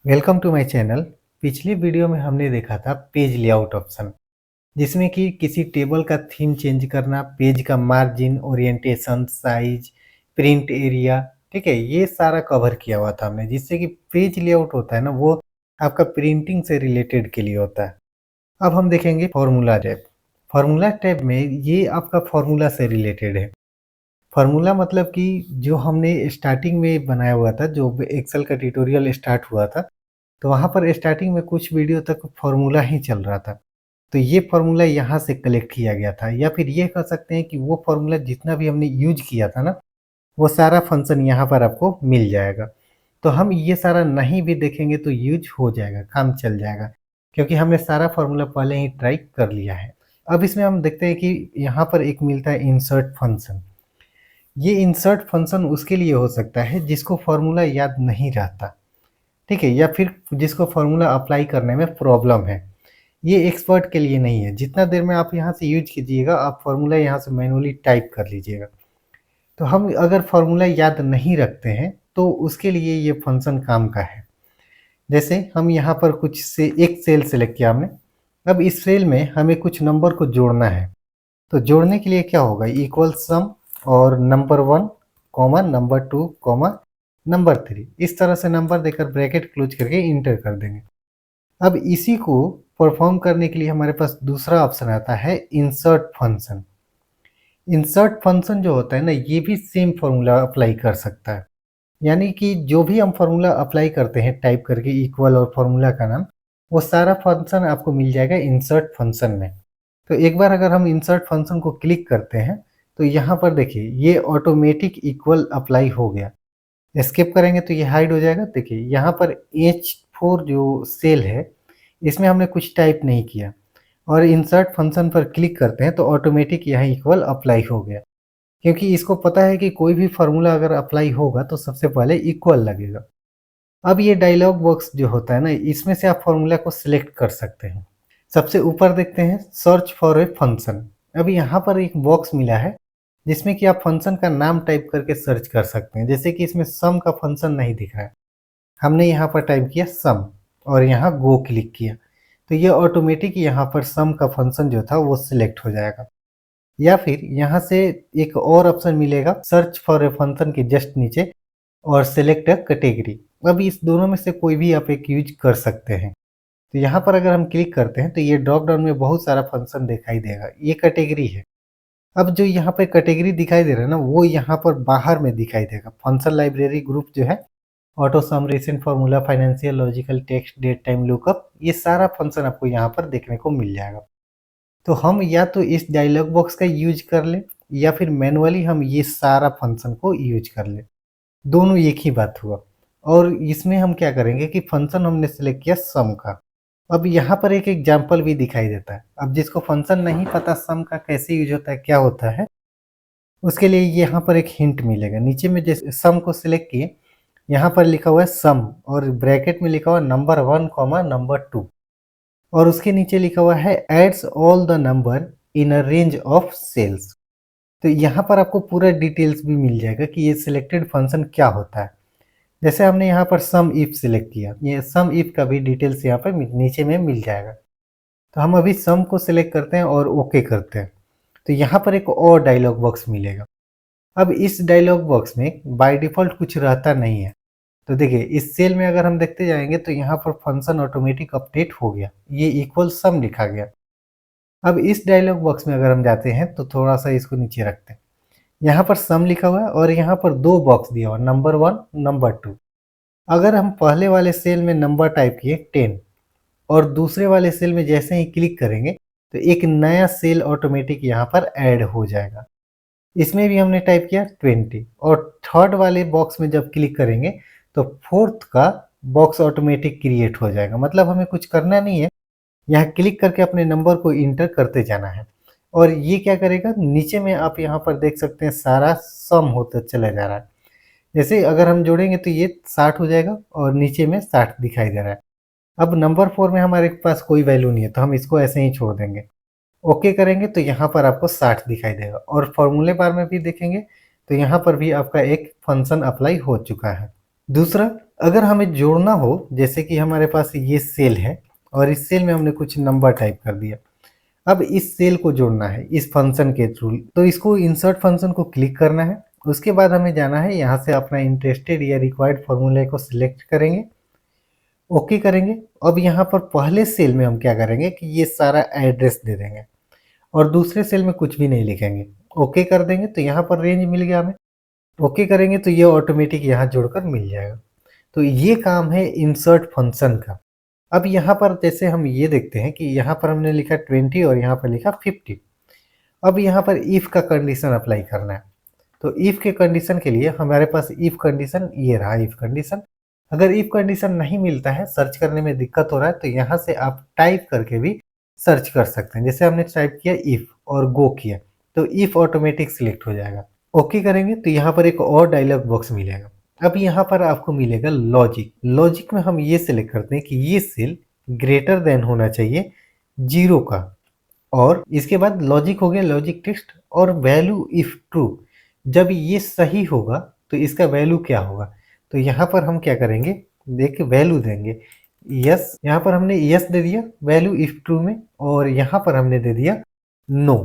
Welcome to my channel. पिछली video में हमने देखा था पेज लेआउट ऑप्शन, जिसमें कि किसी टेबल का थीम चेंज करना, पेज का margin, orientation, size, print area, ठीक है, ये सारा कवर किया हुआ था हमने। जिससे कि पेज लेआउट होता है ना, वो आपका प्रिंटिंग से रिलेटेड के लिए होता है। अब हम देखेंगे फॉर्मूला टैब। फॉर्मूला टैब में ये आपका फॉर्मूला से रिलेटेड है। फॉर्मूला मतलब कि जो हमने स्टार्टिंग में बनाया हुआ था, जो एक्सेल का ट्यूटोरियल स्टार्ट हुआ था, तो वहाँ पर स्टार्टिंग में कुछ वीडियो तक फॉर्मूला ही चल रहा था। तो ये फॉर्मूला यहाँ से कलेक्ट किया गया था, या फिर ये कह सकते हैं कि वो फॉर्मूला जितना भी हमने यूज किया था ना, वो सारा फंक्शन यहाँ पर आपको मिल जाएगा। तो हम ये सारा नहीं भी देखेंगे तो यूज हो जाएगा, काम चल जाएगा, क्योंकि हमने सारा फॉर्मूला पहले ही ट्राई कर लिया है। अब इसमें हम देखते हैं कि यहाँ पर एक मिलता है इंसर्ट फंक्शन। ये इंसर्ट फंक्शन उसके लिए हो सकता है जिसको फॉर्मूला याद नहीं रहता, ठीक है, या फिर जिसको फॉर्मूला अप्लाई करने में प्रॉब्लम है। ये एक्सपर्ट के लिए नहीं है। जितना देर में आप यहाँ से यूज कीजिएगा, आप फॉर्मूला यहाँ से मैनुअली टाइप कर लीजिएगा। तो हम अगर फॉर्मूला याद नहीं रखते हैं तो उसके लिए ये फंक्शन काम का है। जैसे हम यहाँ पर कुछ से एक सेल सेलेक्ट किया हमने। अब इस सेल में हमें कुछ नंबर को जोड़ना है। तो जोड़ने के लिए क्या होगा, इक्वल सम और number 1 comma number 2 comma number 3, इस तरह से नंबर देकर ब्रैकेट क्लोज करके इंटर कर देंगे। अब इसी को परफॉर्म करने के लिए हमारे पास दूसरा ऑप्शन आता है इंसर्ट फंक्शन। इंसर्ट फंक्शन जो होता है ना, ये भी सेम फॉर्मूला अप्लाई कर सकता है। यानी कि जो भी हम फॉर्मूला अप्लाई करते हैं टाइप करके इक्वल और फॉर्मूला का नाम, वो सारा फंक्शन आपको मिल जाएगा इंसर्ट फंक्शन में। तो एक बार अगर हम इंसर्ट फंक्शन को क्लिक करते हैं तो यहाँ पर देखिए ये ऑटोमेटिक इक्वल अप्लाई हो गया। एस्केप करेंगे तो ये हाइड हो जाएगा। देखिए यहाँ पर H4 जो सेल है, इसमें हमने कुछ टाइप नहीं किया, और इंसर्ट फंक्शन पर क्लिक करते हैं तो ऑटोमेटिक यहाँ इक्वल अप्लाई हो गया, क्योंकि इसको पता है कि कोई भी फार्मूला अगर अप्लाई होगा तो सबसे पहले इक्वल लगेगा। अब ये डायलॉग बॉक्स जो होता है ना, इसमें से आप फार्मूला को सिलेक्ट कर सकते हैं। सबसे ऊपर देखते हैं सर्च फॉर ए फंक्शन। अब यहाँ पर एक बॉक्स मिला है जिसमें कि आप फंक्शन का नाम टाइप करके सर्च कर सकते हैं। जैसे कि इसमें सम का फंक्शन नहीं दिख रहा है, हमने यहाँ पर टाइप किया सम और यहाँ गो क्लिक किया, तो ये ऑटोमेटिक यहाँ पर सम का फंक्शन जो था वो सिलेक्ट हो जाएगा। या फिर यहाँ से एक और ऑप्शन मिलेगा सर्च फॉर ए फंक्शन के जस्ट नीचे, और सिलेक्ट अ कैटेगरी। अब इस दोनों में से कोई भी आप एक यूज कर सकते हैं। तो यहाँ पर अगर हम क्लिक करते हैं तो ये ड्रॉप डाउन में बहुत सारा फंक्शन दिखाई देगा, ये कैटेगरी है। अब जो यहाँ पे कैटेगरी दिखाई दे रहा है ना, वो यहाँ पर बाहर में दिखाई देगा। फंक्शन लाइब्रेरी ग्रुप जो है, auto sum, recent formula, financial, logical, text, date, time, lookup, ये सारा फंक्शन आपको यहाँ पर देखने को मिल जाएगा। तो हम या तो इस डायलॉग बॉक्स का यूज कर लें, या फिर मैनुअली हम ये सारा फंक्शन को यूज कर लें। दोनों एक ही बात हुआ। और इसमें हम क्या करेंगे कि फंक्शन हमने सेलेक्ट किया सम का। अब यहाँ पर एक एग्जाम्पल भी दिखाई देता है। अब जिसको फंक्शन नहीं पता सम का कैसे यूज होता है, क्या होता है, उसके लिए यहाँ पर एक हिंट मिलेगा। नीचे में जैसे सम को सिलेक्ट किए, यहाँ पर लिखा हुआ है सम और ब्रैकेट में लिखा हुआ है नंबर 1 कॉमा नंबर 2, और उसके नीचे लिखा हुआ है adds all the number in a range of cells. तो यहाँ पर आपको पूरा डिटेल्स भी मिल जाएगा कि ये सिलेक्टेड फंक्शन क्या होता है। जैसे हमने यहाँ पर सम इफ सिलेक्ट किया, ये सम इफ का भी डिटेल्स यहाँ पर नीचे में मिल जाएगा। तो हम अभी सम को सिलेक्ट करते हैं और ओके करते हैं, तो यहाँ पर एक और डायलॉग बॉक्स मिलेगा। अब इस डायलॉग बॉक्स में बाय डिफ़ॉल्ट कुछ रहता नहीं है। तो देखिए इस सेल में अगर हम देखते जाएंगे तो यहाँ पर फंक्शन ऑटोमेटिक अपडेट हो गया, ये इक्वल सम लिखा गया। अब इस डायलॉग बॉक्स में अगर हम जाते हैं तो थोड़ा सा इसको नीचे रखते हैं। यहाँ पर सम लिखा हुआ है और यहाँ पर दो बॉक्स दिया हुआ, नंबर 1 नंबर 2। अगर हम पहले वाले सेल में नंबर टाइप किए 10, और दूसरे वाले सेल में जैसे ही क्लिक करेंगे तो एक नया सेल ऑटोमेटिक यहाँ पर ऐड हो जाएगा। इसमें भी हमने टाइप किया 20, और थर्ड वाले बॉक्स में जब क्लिक करेंगे तो फोर्थ का बॉक्स ऑटोमेटिक क्रिएट हो जाएगा। मतलब हमें कुछ करना नहीं है, यहाँ क्लिक करके अपने नंबर को इंटर करते जाना है। और ये क्या करेगा, नीचे में आप यहाँ पर देख सकते हैं सारा सम होता चला जा रहा है। जैसे अगर हम जोड़ेंगे तो ये 60 हो जाएगा और नीचे में 60 दिखाई दे रहा है। अब नंबर 4 में हमारे पास कोई वैल्यू नहीं है तो हम इसको ऐसे ही छोड़ देंगे। ओके करेंगे तो यहाँ पर आपको 60 दिखाई देगा, और फॉर्मूले बार में भी देखेंगे तो यहाँ पर भी आपका एक फंक्शन अप्लाई हो चुका है। दूसरा, अगर हमें जोड़ना हो, जैसे कि हमारे पास ये सेल है और इस सेल में हमने कुछ नंबर टाइप कर दिया। अब इस सेल को जोड़ना है इस फंक्शन के थ्रू, तो इसको इंसर्ट फंक्शन को क्लिक करना है। उसके बाद हमें जाना है यहाँ से अपना इंटरेस्टेड या रिक्वायर्ड फॉर्मूले को सिलेक्ट करेंगे, ओके करेंगे। अब यहाँ पर पहले सेल में हम क्या करेंगे कि ये सारा एड्रेस दे देंगे और दूसरे सेल में कुछ भी नहीं लिखेंगे, ओके कर देंगे तो यहाँ पर रेंज मिल गया हमें। ओके करेंगे तो ये ऑटोमेटिक यहाँ जोड़कर मिल जाएगा। तो ये काम है इंसर्ट फंक्शन का। अब यहाँ पर जैसे हम ये देखते हैं कि यहाँ पर हमने लिखा 20 और यहाँ पर लिखा 50। अब यहाँ पर इफ़ का कंडीशन अप्लाई करना है। तो इफ़ के कंडीशन के लिए हमारे पास इफ़ कंडीशन ये रहा इफ़ कंडीशन। अगर इफ़ कंडीशन नहीं मिलता है, सर्च करने में दिक्कत हो रहा है, तो यहाँ से आप टाइप करके भी सर्च कर सकते हैं। जैसे हमने टाइप किया इफ़ और गो किया तो इफ़ ऑटोमेटिक सिलेक्ट हो जाएगा। ओके करेंगे तो यहाँ पर एक और डायलॉग बॉक्स मिलेगा। अब यहाँ पर आपको मिलेगा लॉजिक। लॉजिक में हम ये सिलेक्ट करते हैं कि ये सेल ग्रेटर देन होना चाहिए 0 का, और इसके बाद लॉजिक हो गया लॉजिक टेक्स्ट और वैल्यू इफ ट्रू। जब ये सही होगा तो इसका वैल्यू क्या होगा, तो यहाँ पर हम क्या करेंगे, देखिए वैल्यू देंगे यस। यहाँ पर हमने यस दे दिया वैल्यू इफ ट्रू में, और यहाँ पर हमने दे दिया नो,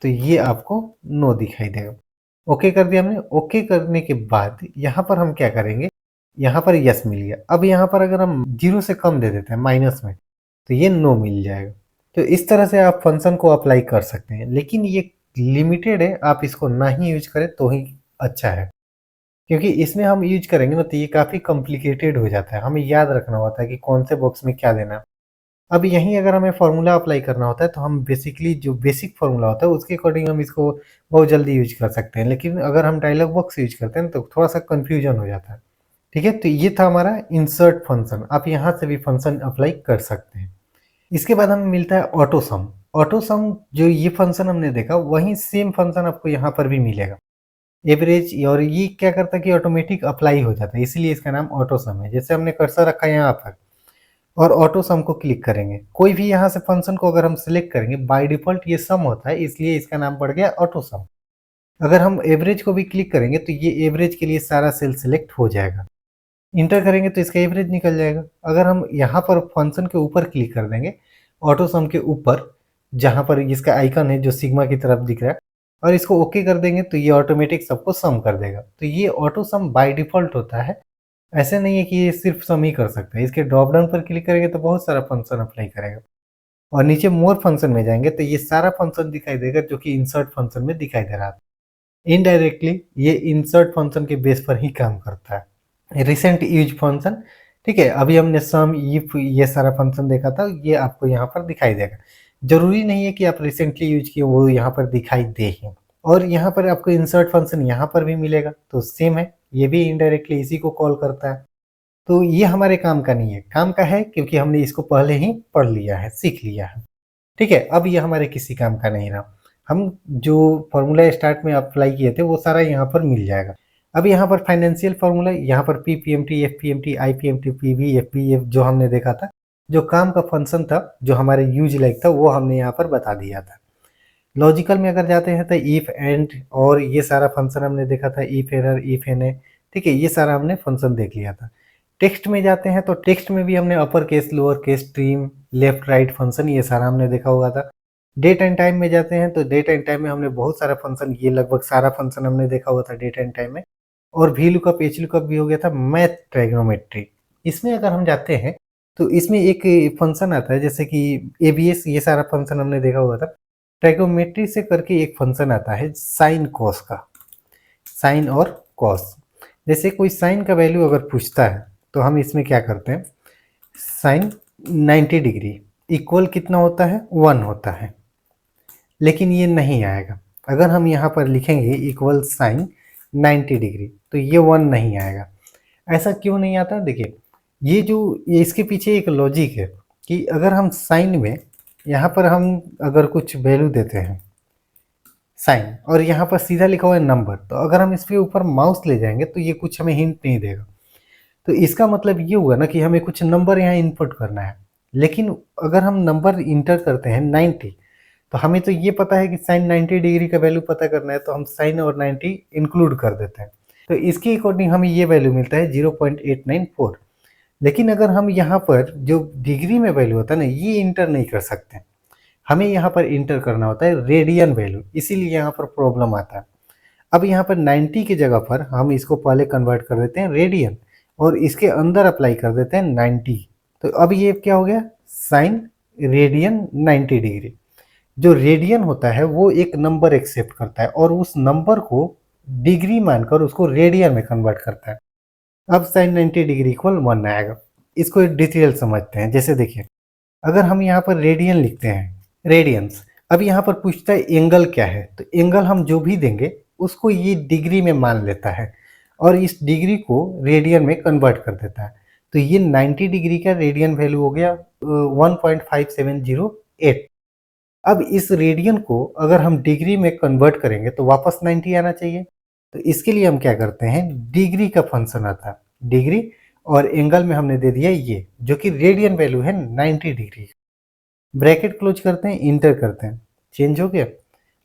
तो ये आपको नो दिखाई देगा। ओके कर दिया हमने। ओके करने के बाद यहाँ पर हम क्या करेंगे, यहाँ पर यस मिल गया। अब यहाँ पर अगर हम 0 से कम दे देते हैं माइनस में, तो ये नो मिल जाएगा। तो इस तरह से आप फंक्शन को अप्लाई कर सकते हैं, लेकिन ये लिमिटेड है, आप इसको ना ही यूज करें तो ही अच्छा है, क्योंकि इसमें हम यूज करेंगे ना तो ये काफ़ी कॉम्प्लिकेटेड हो जाता है, हमें याद रखना होता है कि कौन से बॉक्स में क्या देना है। अब यहीं अगर हमें फार्मूला अप्लाई करना होता है तो हम बेसिकली जो बेसिक फार्मूला होता है उसके अकॉर्डिंग हम इसको बहुत जल्दी यूज कर सकते हैं, लेकिन अगर हम डायलॉग बॉक्स यूज करते हैं तो थोड़ा सा कन्फ्यूजन हो जाता है। ठीक है, तो ये था हमारा इंसर्ट फंक्शन। आप यहाँ से भी फंक्शन अप्लाई कर सकते हैं। इसके बाद हमें मिलता है ऑटो सम। ऑटो सम जो ये फंक्शन हमने देखा वही सेम फंक्शन आपको यहाँ पर भी मिलेगा, एवरेज। और ये क्या करता है कि ऑटोमेटिक अप्लाई हो जाता है, इसीलिए इसका नाम ऑटो सम है। जैसे हमने कर्सर रखा है यहाँ पर और ऑटो सम को क्लिक करेंगे, कोई भी यहाँ से फंक्शन को अगर हम सिलेक्ट करेंगे, बाय डिफॉल्ट ये सम होता है, इसलिए इसका नाम पड़ गया ऑटो सम। अगर हम एवरेज को भी क्लिक करेंगे तो ये एवरेज के लिए सारा सेल सिलेक्ट हो जाएगा। इंटर करेंगे तो इसका एवरेज निकल जाएगा। अगर हम यहाँ पर फंक्शन के ऊपर क्लिक कर देंगे, ऑटो सम के ऊपर जहाँ पर इसका आइकन है जो सिग्मा की तरफ दिख रहा है, और इसको ओके कर देंगे तो ये ऑटोमेटिक सबको सम कर देगा। तो ये ऑटो सम बाय डिफॉल्ट होता है, ऐसे नहीं है कि ये सिर्फ सम ही कर सकता है। इसके ड्रॉप डाउन पर क्लिक करेंगे तो बहुत सारा फंक्शन अप्लाई करेगा, और नीचे मोर फंक्शन में जाएंगे तो ये सारा फंक्शन दिखाई देगा जो कि इंसर्ट फंक्शन में दिखाई दे रहा था। इनडायरेक्टली ये इंसर्ट फंक्शन के बेस पर ही काम करता है। रिसेंट यूज फंक्शन, ठीक है, अभी हमने सम इफ ये सारा फंक्शन देखा था, ये आपको यहाँ पर दिखाई देगा। जरूरी नहीं है कि आप रिसेंटली यूज किए वो यहाँ पर दिखाई दे ही। और यहाँ पर आपको इंसर्ट फंक्शन यहाँ पर भी मिलेगा, तो सेम है, ये भी इनडायरेक्टली इसी को कॉल करता है। तो ये हमारे काम का नहीं है, काम का है क्योंकि हमने इसको पहले ही पढ़ लिया है, सीख लिया है। ठीक है, अब ये हमारे किसी काम का नहीं रहा। हम जो फॉर्मूला स्टार्ट में अप्लाई किए थे वो सारा यहाँ पर मिल जाएगा। अब यहाँ पर फाइनेंशियल फार्मूला, यहाँ पर पीपीएमटी, एफपीएमटी, आईपीएमटी, पीवी, एफपीएफ जो हमने देखा था, जो काम का फंक्शन था, जो हमारे यूज लाइक था, वो हमने यहाँ पर बता दिया था। लॉजिकल में अगर जाते हैं तो इफ एंड और ये सारा फंक्शन हमने देखा था, इफ एरर, इफ एन, ठीक है, ये सारा हमने फंक्शन देख लिया था। टेक्स्ट में जाते हैं तो टेक्स्ट में भी हमने upper case, lower case, stream, left right function, ये सारा हमने देखा हुआ था। डेट एंड टाइम में जाते हैं तो डेट एंड टाइम में हमने बहुत सारा फंक्शन, ये लगभग सारा फंक्शन हमने देखा हुआ था डेट एंड टाइम में। और वी लुकअप, एच लुकअप भी हो गया था। मैथ ट्राइगोनोमेट्री, इसमें अगर हम जाते हैं तो इसमें एक फंक्शन आता है जैसे कि एबीएस, ये सारा फंक्शन हमने देखा हुआ था। ट्राइगोनोमेट्री से करके एक फंक्शन आता है साइन कॉस का, साइन और कॉस। जैसे कोई साइन का वैल्यू अगर पूछता है तो हम इसमें क्या करते हैं, साइन 90 डिग्री इक्वल कितना होता है, 1 होता है, लेकिन ये नहीं आएगा। अगर हम यहाँ पर लिखेंगे इक्वल साइन 90 डिग्री तो ये 1 नहीं आएगा। ऐसा क्यों नहीं आता, देखिए ये इसके पीछे एक लॉजिक है कि अगर हम साइन में यहाँ पर हम अगर कुछ वैल्यू देते हैं साइन, और यहाँ पर सीधा लिखा हुआ है नंबर, तो अगर हम इसके ऊपर माउस ले जाएंगे तो ये कुछ हमें हिंट नहीं देगा। तो इसका मतलब ये हुआ ना कि हमें कुछ नंबर यहाँ इनपुट करना है, लेकिन अगर हम नंबर इंटर करते हैं 90, तो हमें तो ये पता है कि साइन 90 डिग्री का वैल्यू पता करना है, तो हम साइन और 90 इंक्लूड कर देते हैं। तो इसके अकॉर्डिंग हमें ये वैल्यू मिलता है 0.894। लेकिन अगर हम यहाँ पर जो डिग्री में वैल्यू होता है ना, ये इंटर नहीं कर सकते, हमें यहाँ पर इंटर करना होता है रेडियन वैल्यू, इसीलिए यहाँ पर प्रॉब्लम आता है। अब यहाँ पर 90 की जगह पर हम इसको पहले कन्वर्ट कर देते हैं रेडियन और इसके अंदर अप्लाई कर देते हैं 90। तो अब ये क्या हो गया, साइन रेडियन 90 डिग्री। जो रेडियन होता है वो एक नंबर एक्सेप्ट करता है और उस नंबर को डिग्री मानकर उसको रेडियन में कन्वर्ट करता है। अब साइन 90 डिग्री इक्वल 1 आएगा। इसको एक डिटेल समझते हैं। जैसे देखिए, अगर हम यहाँ पर रेडियन लिखते हैं, रेडियंस, अब यहाँ पर पूछता है एंगल क्या है, तो एंगल हम जो भी देंगे उसको ये डिग्री में मान लेता है और इस डिग्री को रेडियन में कन्वर्ट कर देता है। तो ये 90 डिग्री का रेडियन वैल्यू हो गया 1.5708। अब इस रेडियन को अगर हम डिग्री में कन्वर्ट करेंगे तो वापस 90 आना चाहिए। तो इसके लिए हम क्या करते हैं, डिग्री का फंक्शन आता है, डिग्री, और एंगल में हमने दे दिया ये, जो कि रेडियन वैल्यू है 90 डिग्री। ब्रैकेट क्लोज करते हैं, इंटर करते हैं, चेंज हो गया।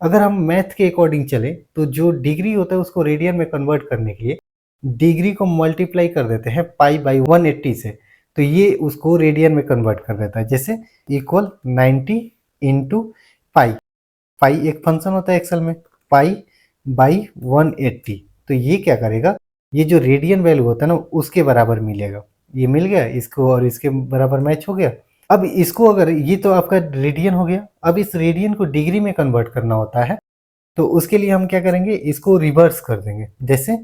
अगर हम मैथ के अकॉर्डिंग चले तो जो डिग्री होता है उसको रेडियन में कन्वर्ट करने के लिए डिग्री को मल्टीप्लाई कर देते हैं पाई बाई 180 से, तो ये उसको रेडियन में कन्वर्ट कर देता है। जैसे इक्वल 90 इंटू पाई, पाई एक फंक्शन होता है एक्सेल में, पाई बाई 180, तो ये क्या करेगा, ये जो रेडियन वैल्यू होता है ना उसके बराबर मिलेगा। ये मिल गया, इसको और इसके बराबर मैच हो गया। अब इसको अगर, ये तो आपका रेडियन हो गया, अब इस रेडियन को डिग्री में कन्वर्ट करना होता है, तो उसके लिए हम क्या करेंगे, इसको रिवर्स कर देंगे। जैसे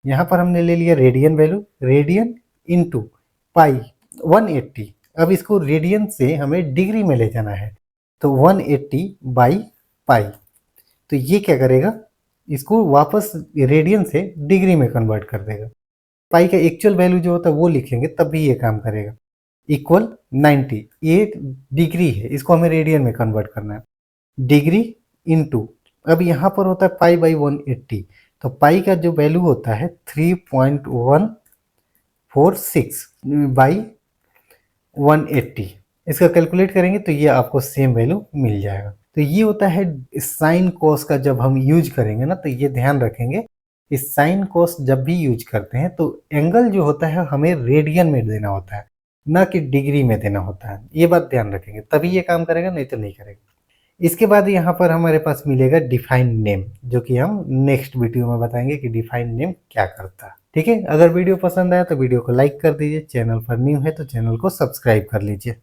यहाँ पर हमने ले लिया radian value, radian into pi 180, अब इसको रेडियन से हमें डिग्री में ले जाना है, तो 180 बाई पाई, तो ये क्या करेगा, इसको वापस रेडियन से डिग्री में कन्वर्ट कर देगा। पाई का एक्चुअल वैल्यू जो होता है वो लिखेंगे तब भी ये काम करेगा। इक्वल 90, ये डिग्री है, इसको हमें रेडियन में कन्वर्ट करना है, डिग्री इंटू, अब यहाँ पर होता है पाई बाई 180, तो पाई का जो वैल्यू होता है 3.146 बाई 180, इसका कैलकुलेट करेंगे तो ये आपको सेम वैल्यू मिल जाएगा। तो ये होता है साइन कॉस का, जब हम यूज करेंगे ना तो ये ध्यान रखेंगे, इस साइन कॉस जब भी यूज करते हैं तो एंगल जो होता है हमें रेडियन में देना होता है, ना कि डिग्री में देना होता है। ये बात ध्यान रखेंगे, तभी ये काम करेगा, नहीं तो नहीं करेगा। इसके बाद यहाँ पर हमारे पास मिलेगा डिफाइन नेम, जो कि हम नेक्स्ट वीडियो में बताएंगे कि डिफाइन नेम क्या करता है। ठीक है, अगर वीडियो पसंद आया तो वीडियो को लाइक कर दीजिए, चैनल पर न्यू है तो चैनल को सब्सक्राइब कर लीजिए।